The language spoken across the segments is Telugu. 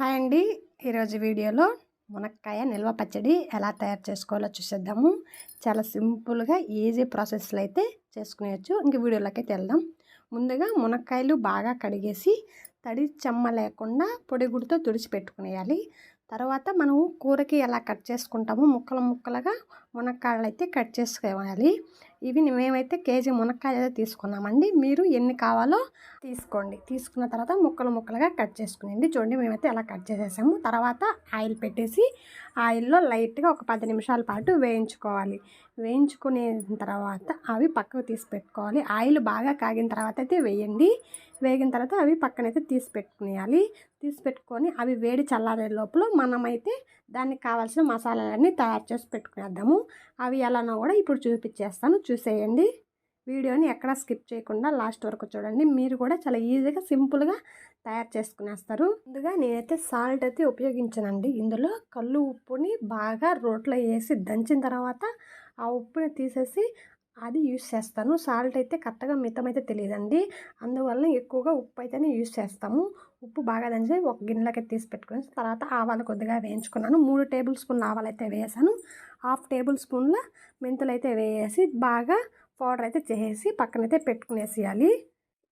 హాయ్ అండి. ఈరోజు వీడియోలో మునక్కాయ నిల్వ పచ్చడి ఎలా తయారు చేసుకోవాలో చూసేద్దాము. చాలా సింపుల్గా ఈజీ ప్రాసెస్లో అయితే చేసుకునేయచ్చు. ఇంక వీడియోలోకి అయితే వెళ్దాం. ముందుగా మునక్కాయలు బాగా కడిగేసి తడి చెమ్మ లేకుండా పొడిగుడితో తుడిచి పెట్టుకునేయాలి. తర్వాత మనం కూరకి ఎలా కట్ చేసుకుంటామో ముక్కలుగా మునక్కాయలు అయితే కట్ చేసుకోవాలి. ఇవి మేమైతే కేజీ మునక్కాయలు తీసుకున్నామండి. మీరు ఎన్ని కావాలో తీసుకోండి. తీసుకున్న తర్వాత ముక్కలుగా కట్ చేసుకునేయండి. చూడండి మేమైతే ఎలా కట్ చేసేసాము. తర్వాత ఆయిల్ పెట్టేసి ఆయిల్లో లైట్గా ఒక 10 నిమిషాల పాటు వేయించుకోవాలి. వేయించుకునే తర్వాత అవి పక్కకు తీసి పెట్టుకోవాలి. ఆయిల్ బాగా కాగిన తర్వాత అయితే వేయండి. వేగిన తర్వాత అవి పక్కనైతే తీసి పెట్టుకునేయాలి. తీసి పెట్టుకొని అవి వేడి చల్లారే లోపల మనమైతే దానికి కావాల్సిన మసాలాలన్నీ తయారు చేసి పెట్టుకునేద్దాము. అవి ఎలానో కూడా ఇప్పుడు చూపించేస్తాను, చూసేయండి. వీడియోని ఎక్కడా స్కిప్ చేయకుండా లాస్ట్ వరకు చూడండి. మీరు కూడా చాలా ఈజీగా సింపుల్గా తయారు చేసుకునేస్తారు. ముందుగా నేనైతే సాల్ట్ అయితే ఉపయోగించానండి. ఇందులో కళ్ళు ఉప్పుని బాగా రోట్లో వేసి దంచిన తర్వాత ఆ ఉప్పుని తీసేసి అది యూస్ చేస్తాను. సాల్ట్ అయితే కరెక్ట్గా మితమైతే తెలియదండి. అందువల్ల ఎక్కువగా ఉప్పు అయితేనే యూస్ చేస్తాము. ఉప్పు బాగా దంచి ఒక గిన్నెలోకి తీసి పెట్టుకుని తర్వాత ఆవాలు కొద్దిగా వేయించుకున్నాను. 3 టేబుల్ స్పూన్ల ఆవాలు అయితే వేసాను. 1/2 టేబుల్ స్పూన్ల మెంతులు అయితే వేసి బాగా పౌడర్ అయితే చేసి పక్కనైతే పెట్టుకునేసేయాలి.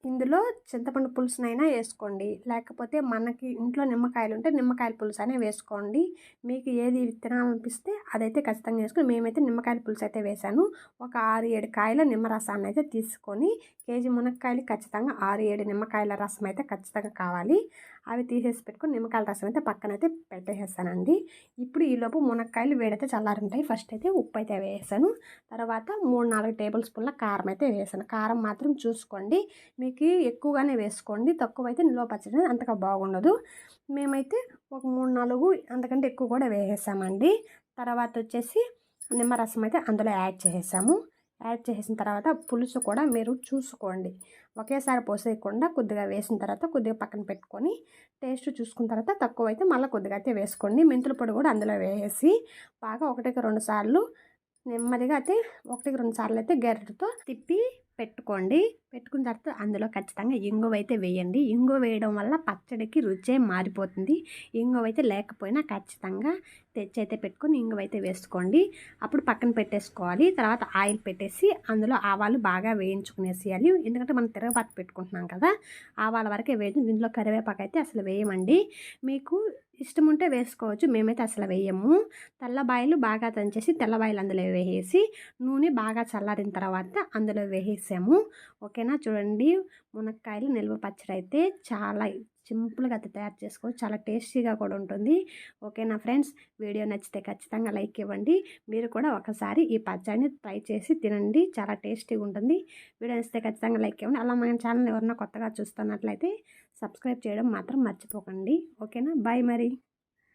ఇందులో చింతపండు పులుసునైనా వేసుకోండి, లేకపోతే మనకి ఇంట్లో నిమ్మకాయలు ఉంటే నిమ్మకాయల పులుసు అయినా వేసుకోండి. మీకు ఏది తినాలనిపిస్తే అదైతే ఖచ్చితంగా వేసుకొని మేమైతే నిమ్మకాయల పులుసు అయితే వేసాను. ఒక 6-7 కాయల నిమ్మరసాన్ని అయితే తీసుకొని కేజీ మునక్కాయలు ఖచ్చితంగా 6-7 నిమ్మకాయల రసం అయితే ఖచ్చితంగా కావాలి. అవి తీసేసి పెట్టుకొని నిమ్మకాయల రసం అయితే పక్కనైతే పెట్టేసేస్తానండి. ఇప్పుడు ఈలోపు మునక్కాయలు వేడైతే చల్లారుంటాయి. ఫస్ట్ అయితే ఉప్పు అయితే వేసాను. తర్వాత 3-4 టేబుల్ స్పూన్ల కారం అయితే వేసాను. కారం మాత్రం చూసుకోండి, మీకు ఎక్కువగానే వేసుకోండి. తక్కువైతే నిల్వ పచ్చడి అంతగా బాగుండదు. మేమైతే ఒక 3-4 అంతకంటే ఎక్కువ కూడా వేసేసామండి. తర్వాత వచ్చేసి నిమ్మరసం అయితే అందులో యాడ్ చేసేసాము. యాడ్ చేసిన తర్వాత పులుసు కూడా మీరు చూసుకోండి. ఒకేసారి పోసేయకుండా కొద్దిగా వేసిన తర్వాత కొద్దిగా పక్కన పెట్టుకొని టేస్ట్ చూసుకున్న తర్వాత తక్కువైతే మళ్ళీ కొద్దిగా అయితే వేసుకోండి. మెంతుల పొడి కూడా అందులో వేసి బాగా 1-2 సార్లు నెమ్మదిగా అయితే 1-2 సార్లు అయితే గరిటెతో తిప్పి పెట్టుకోండి. పెట్టుకున్న తర్వాత అందులో ఖచ్చితంగా ఇంగువ అయితే వేయండి. ఇంగువ వేయడం వల్ల పచ్చడికి రుచే మారిపోతుంది. ఇంగువ అయితే లేకపోయినా ఖచ్చితంగా తెచ్చి అయితే పెట్టుకొని ఇంగువ అయితే వేసుకోండి. అప్పుడు పక్కన పెట్టేసుకోవాలి. తర్వాత ఆయిల్ పెట్టేసి అందులో ఆవాలు బాగా వేయించుకునేసేయాలి. ఎందుకంటే మనం తిరగబాటు పెట్టుకుంటున్నాం కదా, ఆవాల వరకే వేయండి. దీంట్లో కరివేపాకు అయితే అసలు వేయమండి. మీకు ఇష్టం ఉంటే వేసుకోవచ్చు, మేమైతే అసలు వేయము. తెల్లబాయలు బాగా దంచేసి తెల్లబాయలు అందులో వేసేసి నూనె బాగా చల్లారిన తర్వాత అందులో వేసేసాము. ఓకేనా, చూడండి మునక్కాయలు నిల్వ పచ్చడి అయితే చాలా సింపుల్గా అయితే తయారు చేసుకోవచ్చు. చాలా టేస్టీగా కూడా ఉంటుంది. ఓకేనా ఫ్రెండ్స్, వీడియో నచ్చితే ఖచ్చితంగా లైక్ ఇవ్వండి. మీరు కూడా ఒకసారి ఈ పచ్చడిని ట్రై చేసి తినండి, చాలా టేస్టీగా ఉంటుంది. వీడియో నచ్చితే ఖచ్చితంగా లైక్ ఇవ్వండి. అలా మన ఛానల్ ఎవరన్నా కొత్తగా చూస్తున్నట్లయితే సబ్స్క్రైబ్ చేయడం మాత్రం మర్చిపోకండి. ఓకేనా, బాయ్ మరి.